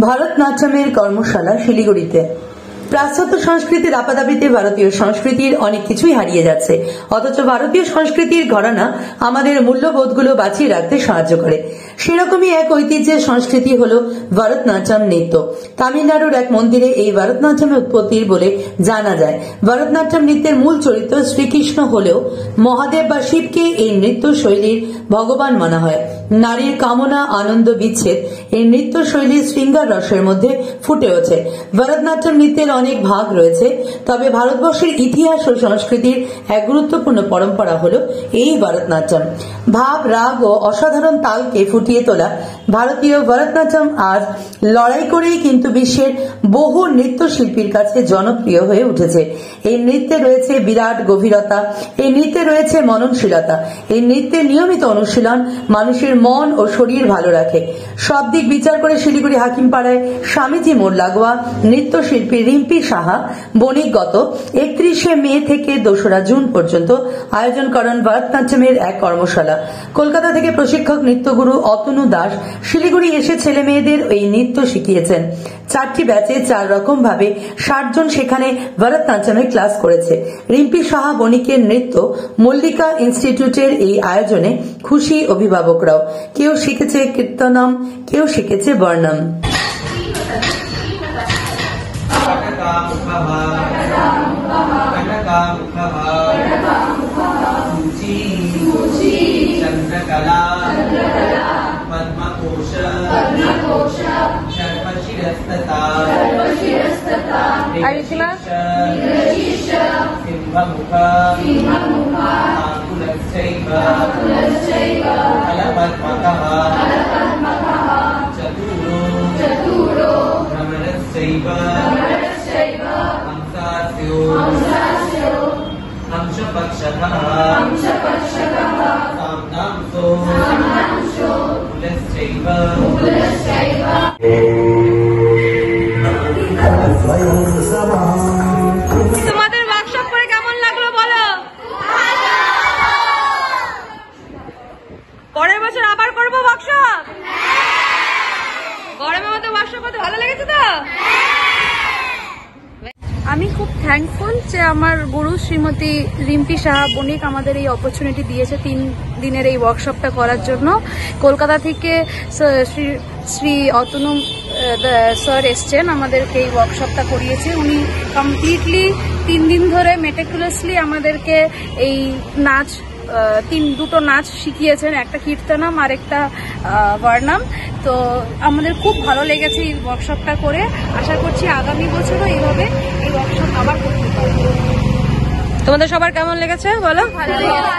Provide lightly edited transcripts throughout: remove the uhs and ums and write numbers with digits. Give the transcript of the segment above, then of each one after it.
ভারতনাট্যমের কর্মশালা শিলিগুড়িতে। পাশ্চাত্য সংস্কৃতির আপাদাবিতে ভারতীয় সংস্কৃতির অনেক কিছুই হারিয়ে যাচ্ছে, অথচ ভারতীয় সংস্কৃতির ঘরানা আমাদের মূল্যবোধগুলো বাঁচিয়ে রাখতে সাহায্য করে। সেরকমই এক ঐতিহ্যের সংস্কৃতি হল ভারতনাট্যম নৃত্য। তামিলনাড়ুর এক মন্দিরে এই ভারতনাট্যমের উৎপত্তি বলে জানা যায়। ভারতনাট্যম নৃত্যের মূল চরিত্র শ্রীকৃষ্ণ হলেও মহাদেব বা শিবকে এই নৃত্য শৈলীর ভগবান মানা হয়। নারীর কামনা, আনন্দ, বিচ্ছেদ এই নৃত্য শৈলীর শৃঙ্গার রসের মধ্যে ফুটে ওঠে। ভারতনাট্যম নৃত্যের অনেক ভাগ রয়েছে, তবে ভারতবর্ষের ইতিহাস ও সংস্কৃতির এক গুরুত্বপূর্ণ পরম্পরা হল এই ভারতনাট্যম। ভাব, রাগ ও অসাধারণ তালকে ফুটিয়ে তোলা ভারতীয় ভারতনাট্যম আজ লড়াই করেই কিন্তু বিশ্বের বহু নৃত্যশিল্পীর কাছে জনপ্রিয় হয়ে উঠেছে। এই নৃত্যে রয়েছে বিরাট গভীরতা, এই নৃত্যে রয়েছে মননশীলতা। এই নৃত্যের নিয়মিত অনুশীলন মানুষের মন ও শরীর ভালো রাখে। সব দিক বিচার করে শিলিগুড়ি হাকিমপাড়ায় স্বামীজি মোড় লাগোয়া নৃত্যশিল্পী রিম্পি সাহা বণিক গত 31শে মে থেকে 2রা জুন পর্যন্ত আয়োজন করেন ভারতনাট্যমের এক কর্মশালা। কলকাতা থেকে প্রশিক্ষক নৃত্যগুরু অতনু দাস শিলিগুড়ি এসে ছেলে মেয়েদের এই নৃত্য শিখিয়েছেন। 4টি ব্যাচে 4 রকম ভাবে 60 জন সেখানে ভারতনাট্যমে ক্লাস করেছে। রিম্পি সাহা বণিকের নৃত্য মল্লিকা ইনস্টিটিউটের এই আয়োজনে খুশি অভিভাবকরাও। কেউ শিখেছে কীর্তনম, কেউ শিখেছে বর্ণম। তোমাদের ওয়ার্কশপ করে কেমন লাগলো বলো? পরের বছর আবার করবো ওয়ার্কশপ? গরমের মধ্যে ওয়ার্কশপ করতে ভালো লেগেছে তো? আমি খুব থ্যাঙ্কফুল যে আমার গুরু শ্রীমতী রিম্পি সাহা বণিক আমাদের এই অপরচুনিটি দিয়েছে 3 দিনের এই ওয়ার্কশপটা করার জন্য। কলকাতা থেকে শ্রী অতনু স্যার এসছেন, আমাদেরকে এই ওয়ার্কশপটা করিয়েছে। উনি কমপ্লিটলি 3 দিন ধরে মেটিকুলাসলি আমাদেরকে এই নাচ দুটো নাচ শিখিয়েছেন, একটা কীর্তনম আর একটা বর্ণম। তো আমাদের খুব ভালো লেগেছে এই ওয়ার্কশপটা করে। আশা করছি আগামী বছরও এইভাবে এই ওয়ার্কশপ আবার করতে পারবো। তোমাদের সবার কেমন লেগেছে বলো? ভালো লেগেছে।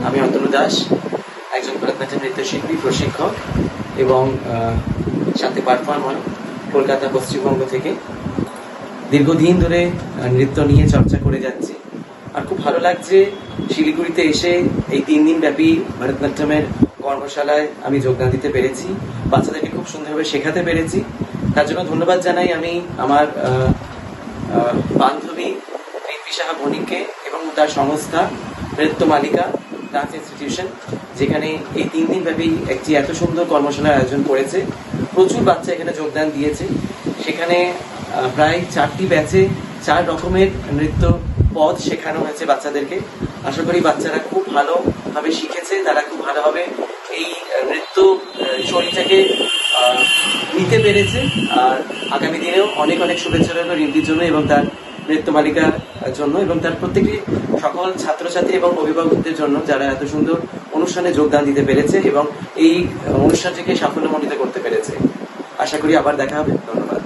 আমি অতনু দাস, একজন ভারতনাট্যম নৃত্যশিল্পী, প্রশিক্ষক এবং সাথে পারফর্মার, কলকাতা পশ্চিমবঙ্গ থেকে। দীর্ঘদিন ধরে নৃত্য নিয়ে চর্চা করে যাচ্ছি, আর খুব ভালো লাগছে শিলিগুড়িতে এসে এই 3 দিন ব্যাপী ভারতনাট্যমের কর্মশালায় আমি যোগদান দিতে পেরেছি। বাচ্চাদেরকে খুব সুন্দরভাবে শেখাতে পেরেছি, তার জন্য ধন্যবাদ জানাই আমি আমার বান্ধবী রিম্পি সাহা বণিককে এবং তার সংস্থা নৃত্য মালিকা ডান্স ইনস্টিটিউশন, যেখানে এই 3 দিন ব্যাপী একটি এত সুন্দর কর্মশালার আয়োজন করেছে। প্রচুর বাচ্চা এখানে যোগদান দিয়েছে। সেখানে প্রায় 4টি ব্যাচে 4 রকমের নৃত্য পদ শেখানো হয়েছে বাচ্চাদেরকে। আশা করি বাচ্চারা খুব ভালোভাবে শিখেছে, তারা খুব ভালোভাবে এই নৃত্য শৈলীটাকে নিতে পেরেছে। আর আগামী দিনেও অনেক অনেক শুভেচ্ছা রইল রিম্পির জন্য এবং তার নৃত্য মালিকার জন্য এবং তার প্রত্যেকটি সকল ছাত্রছাত্রী এবং অভিভাবকদের জন্য, যারা এত সুন্দর অনুষ্ঠানে যোগদান দিতে পেরেছে এবং এই অনুষ্ঠানটিকে সাফল্যমণ্ডিত করতে পেরেছে। আশা করি আবার দেখা হবে। ধন্যবাদ।